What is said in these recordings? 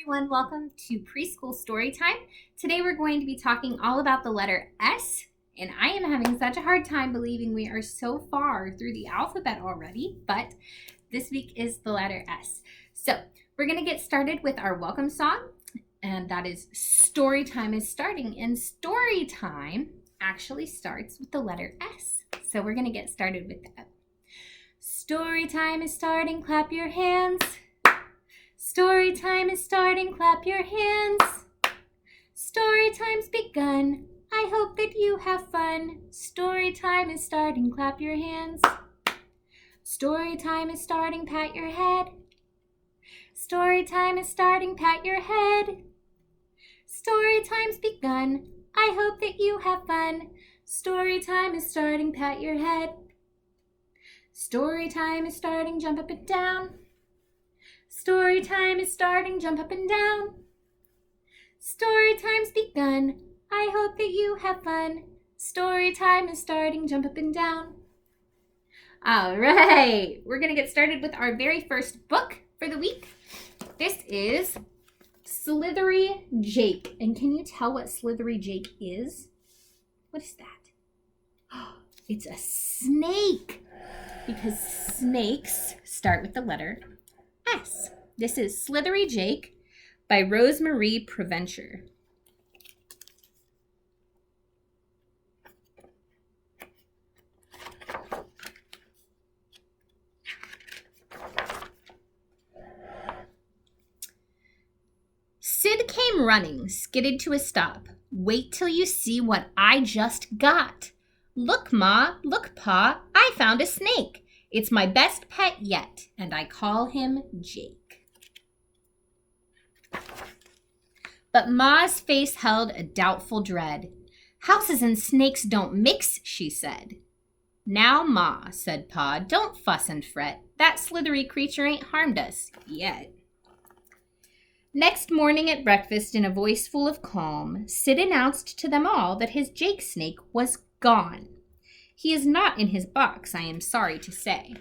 everyone, welcome to Preschool Storytime. Today we're going to be talking all about the letter S, and I am having such a hard time believing we are so far through the alphabet already, but this week is the letter S. So we're going to get started with our welcome song, and that is Storytime is starting, and Storytime actually starts with the letter S. So we're going to get started with that. Storytime is starting, clap your hands. Story time is starting, clap your hands. Story time's begun, I hope that you have fun. Story time is starting, clap your hands. Story time is starting, pat your head. Story time is starting, pat your head. Story time's begun, I hope that you have fun. Story time is starting, pat your head. Story time is starting, jump up and down. Story time is starting, jump up and down. Story time's begun, I hope that you have fun. Story time is starting, jump up and down. All right, we're going to get started with our very first book for the week. This is Slithery Jake. And can you tell what Slithery Jake is? What is that? It's a snake, because snakes start with the letter S. This is Slithery Jake by Rosemarie Preventure. Sid came running, skidded to a stop. Wait till you see what I just got. Look, Ma, look, Pa, I found a snake. It's my best pet yet, and I call him Jake. But Ma's face held a doubtful dread. Houses and snakes don't mix, she said. Now, Ma, said Pa, don't fuss and fret. That slithery creature ain't harmed us yet. Next morning at breakfast, in a voice full of calm, Sid announced to them all that his Jake snake was gone. He is not in his box, I am sorry to say.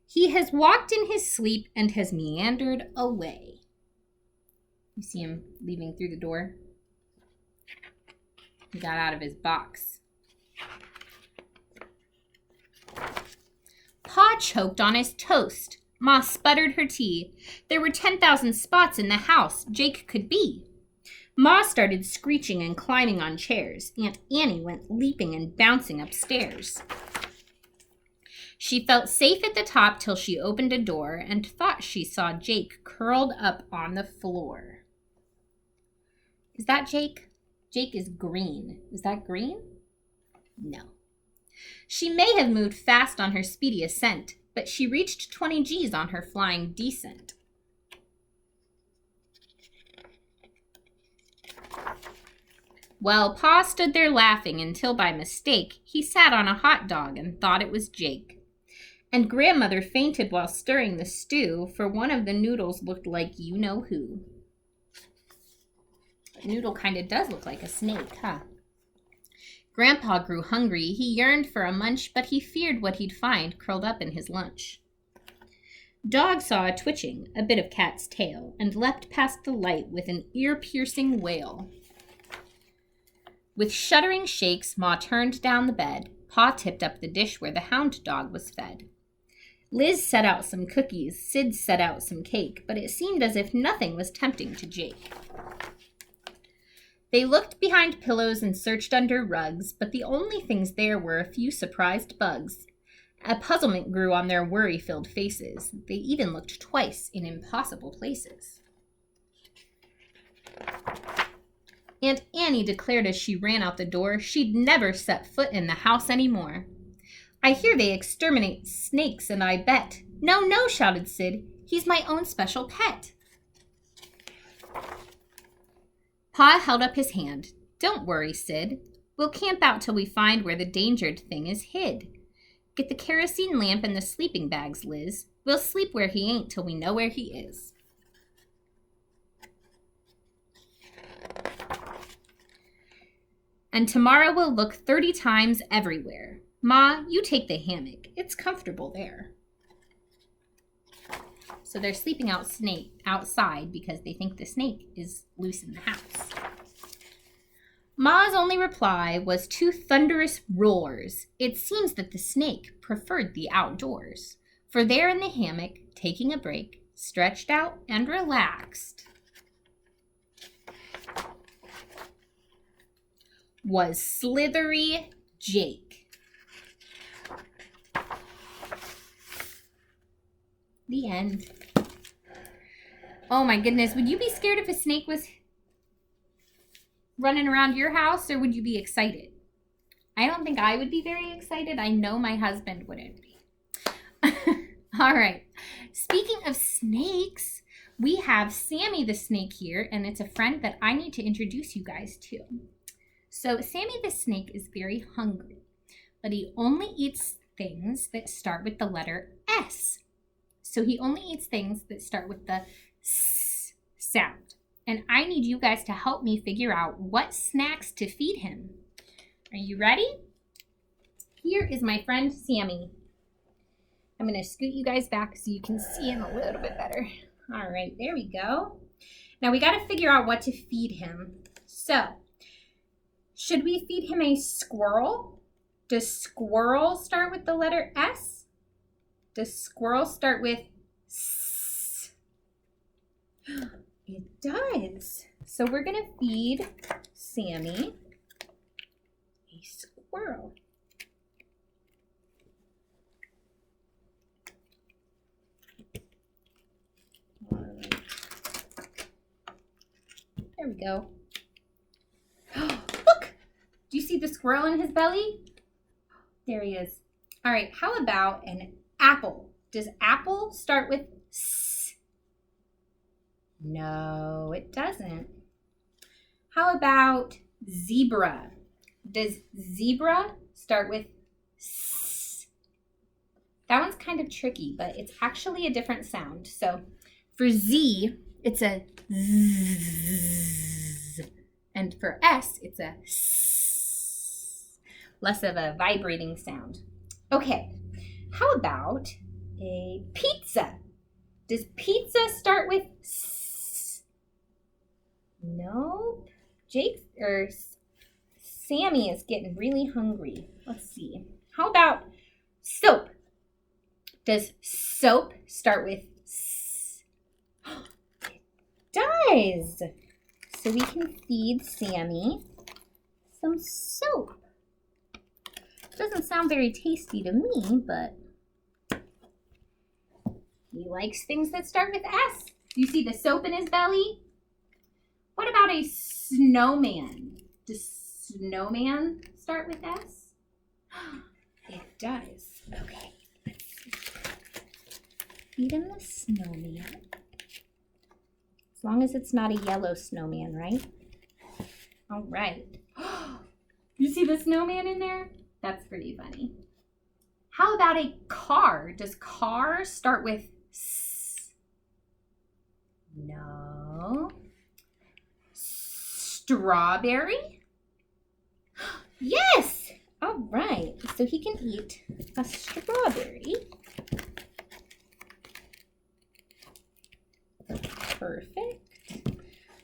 He has walked in his sleep and has meandered away. You see him leaving through the door? He got out of his box. Pa choked on his toast. Ma sputtered her tea. There were 10,000 spots in the house Jake could be. Ma started screeching and climbing on chairs. Aunt Annie went leaping and bouncing upstairs. She felt safe at the top till she opened a door and thought she saw Jake curled up on the floor. Is that Jake? Jake is green. Is that green? No. She may have moved fast on her speedy ascent, but she reached 20 G's on her flying descent. Well, Pa stood there laughing until by mistake he sat on a hot dog and thought it was Jake. And Grandmother fainted while stirring the stew, for one of the noodles looked like you-know-who. The noodle kind of does look like a snake, huh? Grandpa grew hungry. He yearned for a munch, but he feared what he'd find curled up in his lunch. Dog saw a twitching, a bit of cat's tail, and leapt past the light with an ear-piercing wail. With shuddering shakes, Ma turned down the bed. Pa tipped up the dish where the hound dog was fed. Liz set out some cookies, Sid set out some cake, but it seemed as if nothing was tempting to Jake. They looked behind pillows and searched under rugs, but the only things there were a few surprised bugs. A puzzlement grew on their worry-filled faces. They even looked twice in impossible places. Aunt Annie declared as she ran out the door she'd never set foot in the house anymore. I hear they exterminate snakes, and I bet. No, no, shouted Sid. He's my own special pet. Pa held up his hand. Don't worry, Sid. We'll camp out till we find where the dangered thing is hid. Get the kerosene lamp and the sleeping bags, Liz. We'll sleep where he ain't till we know where he is. And tomorrow we'll look 30 times everywhere. Ma, you take the hammock. It's comfortable there. So they're sleeping outside because they think the snake is loose in the house. Ma's only reply was two thunderous roars. It seems that the snake preferred the outdoors. For there in the hammock, taking a break, stretched out and relaxed, was Slithery Jake. The end. Oh my goodness, would you be scared if a snake was running around your house, or would you be excited? I don't think I would be very excited. I know my husband wouldn't be. All right. Speaking of snakes, we have Sammy the snake here, and it's a friend that I need to introduce you guys to. So Sammy the snake is very hungry, but he only eats things that start with the letter S. So he only eats things that start with the S sound. And I need you guys to help me figure out what snacks to feed him. Are you ready? Here is my friend Sammy. I'm going to scoot you guys back so you can see him a little bit better. All right, there we go. Now we got to figure out what to feed him. So, should we feed him a squirrel? Does squirrel start with the letter S? Does squirrel start with S? It does. So we're going to feed Sammy a squirrel. All right. There we go. Look! Do you see the squirrel in his belly? There he is. All right, how about an apple? Does apple start with S? No, it doesn't. How about zebra? Does zebra start with S? That one's kind of tricky, but it's actually a different sound. So for Z, it's a Z. And for S, it's a S. Less of a vibrating sound. Okay, how about a pizza? Does pizza start with S? Nope. Sammy is getting really hungry. Let's see. How about soap? Does soap start with S? It does. So we can feed Sammy some soap. Doesn't sound very tasty to me, but he likes things that start with S. You see the soap in his belly? What about a snowman? Does snowman start with S? It does. Okay, let's see. Feed him the snowman. As long as it's not a yellow snowman, right? All right. You see the snowman in there? That's pretty funny. How about a car? Does car start with S? No. Strawberry? Yes! All right. So he can eat a strawberry. Perfect.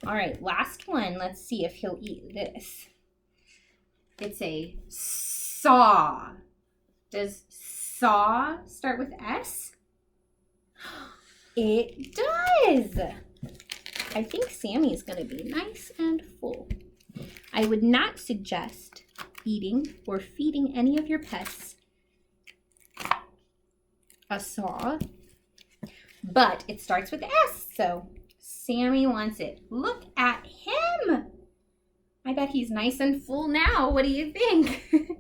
All right, last one. Let's see if he'll eat this. It's a saw. Does saw start with S? It does. I think Sammy is going to be nice and full. I would not suggest eating or feeding any of your pets a saw, but it starts with S, so Sammy wants it. Look at him. I bet he's nice and full now. What do you think?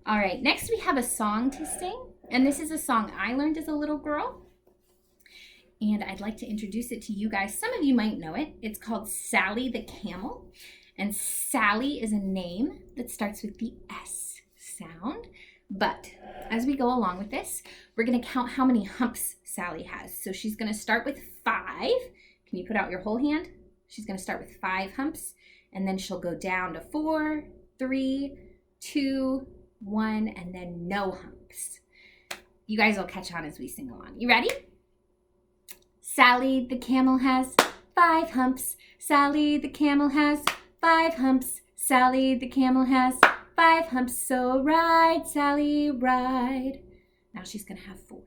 All right, next we have a song to sing, and this is a song I learned as a little girl, and I'd like to introduce it to you guys. Some of you might know it. It's called Sally the Camel, and Sally is a name that starts with the S sound, but as we go along with this, we're going to count how many humps Sally has. So she's going to start with 5. Can you put out your whole hand? She's going to start with 5 humps, and then she'll go down to 4, 3, 2, 1, and then no humps. You guys will catch on as we sing along. You ready? Sally the camel has 5 humps. Sally the camel has 5 humps. Sally the camel has 5 humps. So ride, Sally, ride. Now she's going to have 4.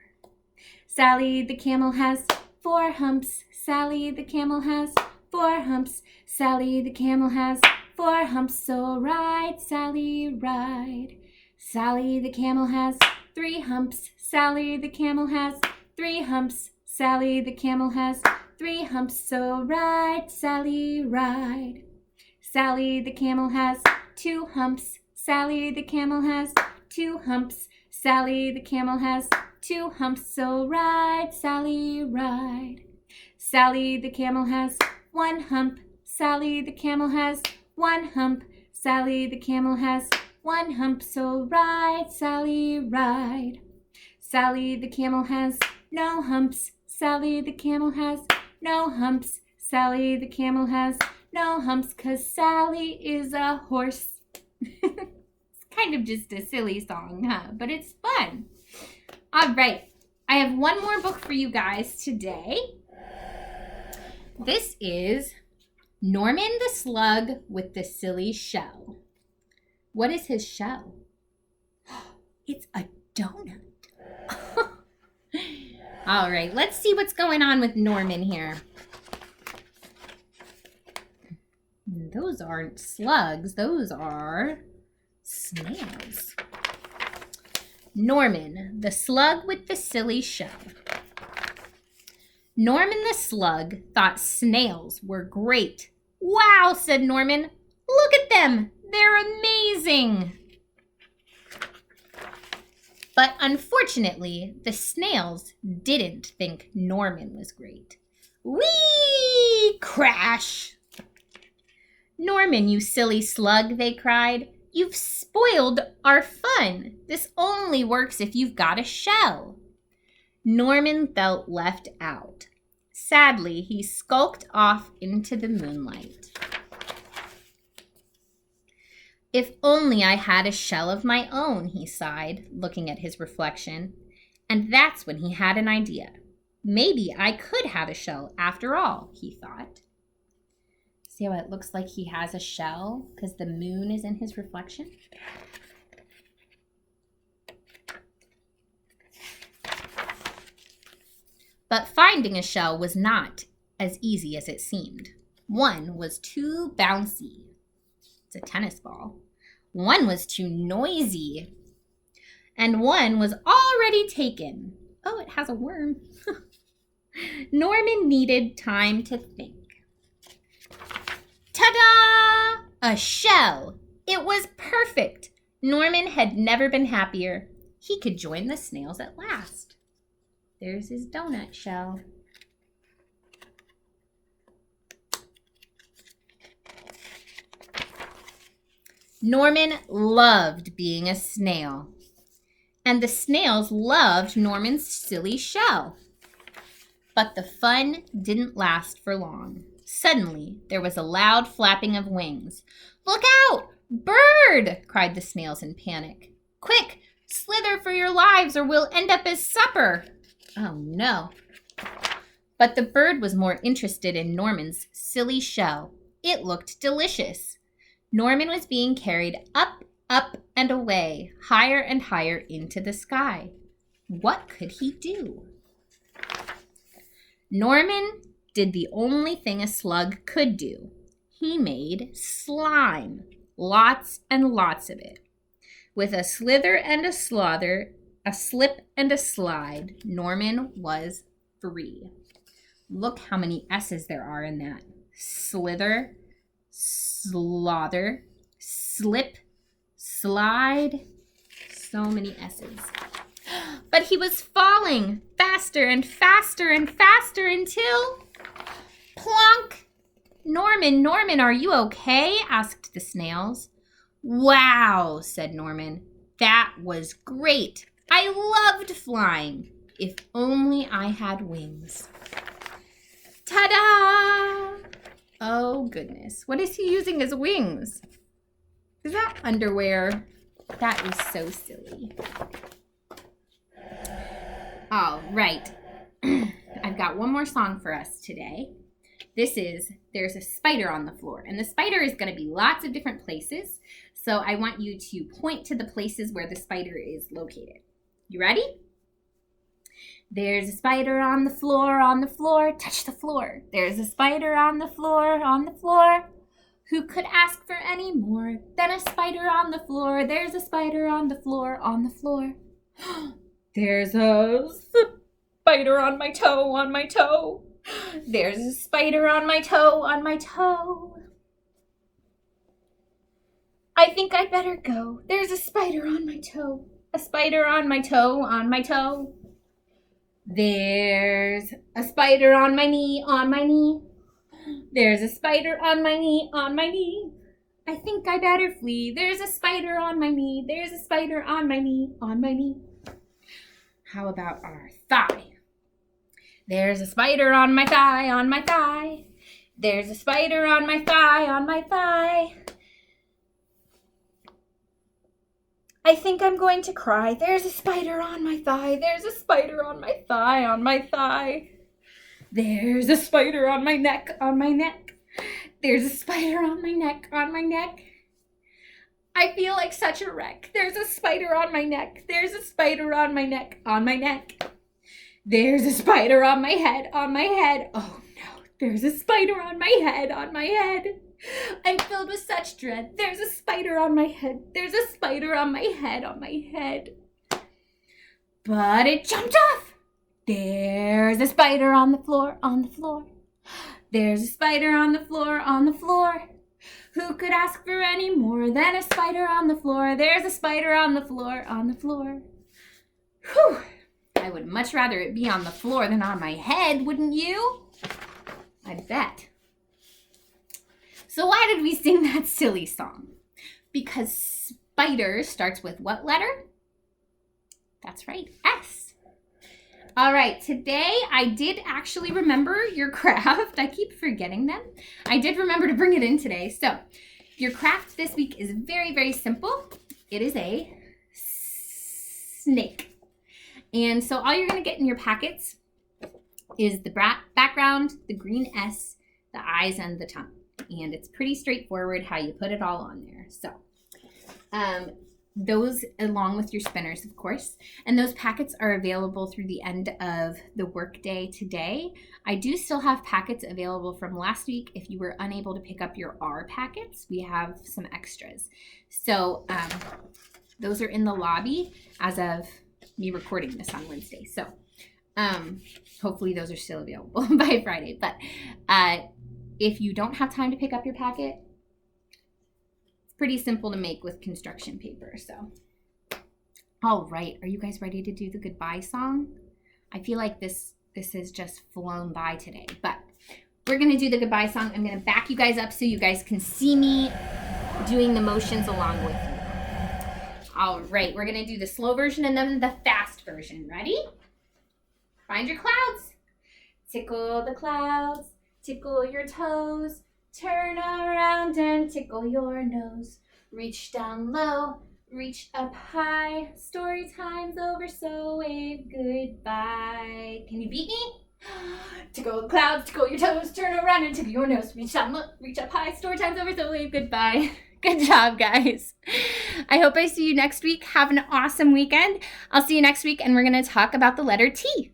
Sally the camel has 4 humps. Sally the camel has 4 humps. Sally the camel has 4 humps. So ride, Sally, ride. Sally the camel has 3 humps. Sally the camel has 3 humps. Sally the camel has 3 humps. So ride, Sally, ride. Sally the camel has 2 humps. Sally the camel has 2 humps. Sally the camel has 2 humps. So ride, Sally, ride. Sally the camel has 1 hump. Sally the camel has 1 hump. Sally the camel has 1 hump. So ride, Sally, ride. Sally the camel has no humps. Sally the camel has no humps. Sally the camel has no humps, 'cause Sally is a horse. It's kind of just a silly song, huh? But it's fun. All right. I have one more book for you guys today. This is Norman the Slug with the Silly Shell. What is his shell? It's a donut. All right, let's see what's going on with Norman here. Those aren't slugs, those are snails. Norman, the slug with the silly shell. Norman the slug thought snails were great. Wow, said Norman. Look at them, they're amazing. But unfortunately, the snails didn't think Norman was great. Whee! Crash! Norman, you silly slug, they cried. You've spoiled our fun. This only works if you've got a shell. Norman felt left out. Sadly, he skulked off into the moonlight. If only I had a shell of my own, he sighed, looking at his reflection. And that's when he had an idea. Maybe I could have a shell after all, he thought. See how it looks like he has a shell because the moon is in his reflection? But finding a shell was not as easy as it seemed. One was too bouncy. It's a tennis ball. One was too noisy. And one was already taken. Oh, it has a worm. Norman needed time to think. Ta-da! A shell! It was perfect. Norman had never been happier. He could join the snails at last. There's his donut shell. Norman loved being a snail. And the snails loved Norman's silly shell. But the fun didn't last for long. Suddenly, there was a loud flapping of wings. Look out! Bird! Cried the snails in panic. Quick, slither for your lives or we'll end up as supper. Oh no. But the bird was more interested in Norman's silly shell. It looked delicious. Norman was being carried up, up, and away, higher and higher into the sky. What could he do? Norman did the only thing a slug could do. He made slime, lots and lots of it. With a slither and a slaughter, a slip and a slide, Norman was free. Look how many S's there are in that. Slither, slaughter, slip, slide. So many S's. But he was falling faster and faster and faster until... Plonk! Norman, Norman, are you okay? Asked the snails. Wow, said Norman. That was great. I loved flying. If only I had wings. Ta-da! Oh, goodness. What is he using as wings? Is that underwear? That is so silly. All right. I've got one more song for us today. This is There's a Spider on the Floor. And the spider is going to be lots of different places. So I want you to point to the places where the spider is located. You ready? There's a spider on the floor, touch the floor. There's a spider on the floor. Who could ask for any more than a spider on the floor? There's a spider on the floor. There's a spider on my toe. There's a spider on my toe. I think I'd better go. There's a spider on my toe. A spider on my toe. There's a spider on my knee. There's a spider on my knee. I think I better flee. There's a spider on my knee. There's a spider on my knee. How about our thigh? There's a spider on my thigh. There's a spider on my thigh. I think I'm going to cry. There's a spider on my thigh. There's a spider on my thigh. There's a spider on my neck. There's a spider on my neck. I feel like such a wreck. There's a spider on my neck. There's a spider on my neck. There's a spider on my head. Oh no, there's a spider on my head. I'm filled with such dread. There's a spider on my head. There's a spider on my head. But it jumped off. There's a spider on the floor. There's a spider on the floor. Who could ask for any more than a spider on the floor? There's a spider on the floor. Whew. I would much rather it be on the floor than on my head, wouldn't you? I bet. So why did we sing that silly song? Because spider starts with what letter? That's right, S. All right, today I did actually remember your craft. I keep forgetting them. I did remember to bring it in today. So your craft this week is very, very simple. It is a snake. And so all you're going to get in your packets is the background, the green S, the eyes, and the tongue. And it's pretty straightforward how you put it all on there. So those along with your spinners, of course. And those packets are available through the end of the workday today. I do still have packets available from last week. If you were unable to pick up your R packets, we have some extras. So those are in the lobby as of me recording this on Wednesday. So hopefully those are still available by Friday. But if you don't have time to pick up your packet, it's pretty simple to make with construction paper. So, all right, are you guys ready to do the goodbye song? I feel like this has just flown by today, but we're gonna do the goodbye song. I'm gonna back you guys up so you guys can see me doing the motions along with you. All right, we're gonna do the slow version and then the fast version. Ready? Find your clouds. Tickle the clouds. Tickle your toes, turn around and tickle your nose. Reach down low, reach up high. Story time's over, so wave goodbye. Can you beat me? Tickle the clouds, tickle your toes, turn around and tickle your nose. Reach down low, reach up high. Story time's over, so wave goodbye. Good job, guys. I hope I see you next week. Have an awesome weekend. I'll see you next week, and we're going to talk about the letter T.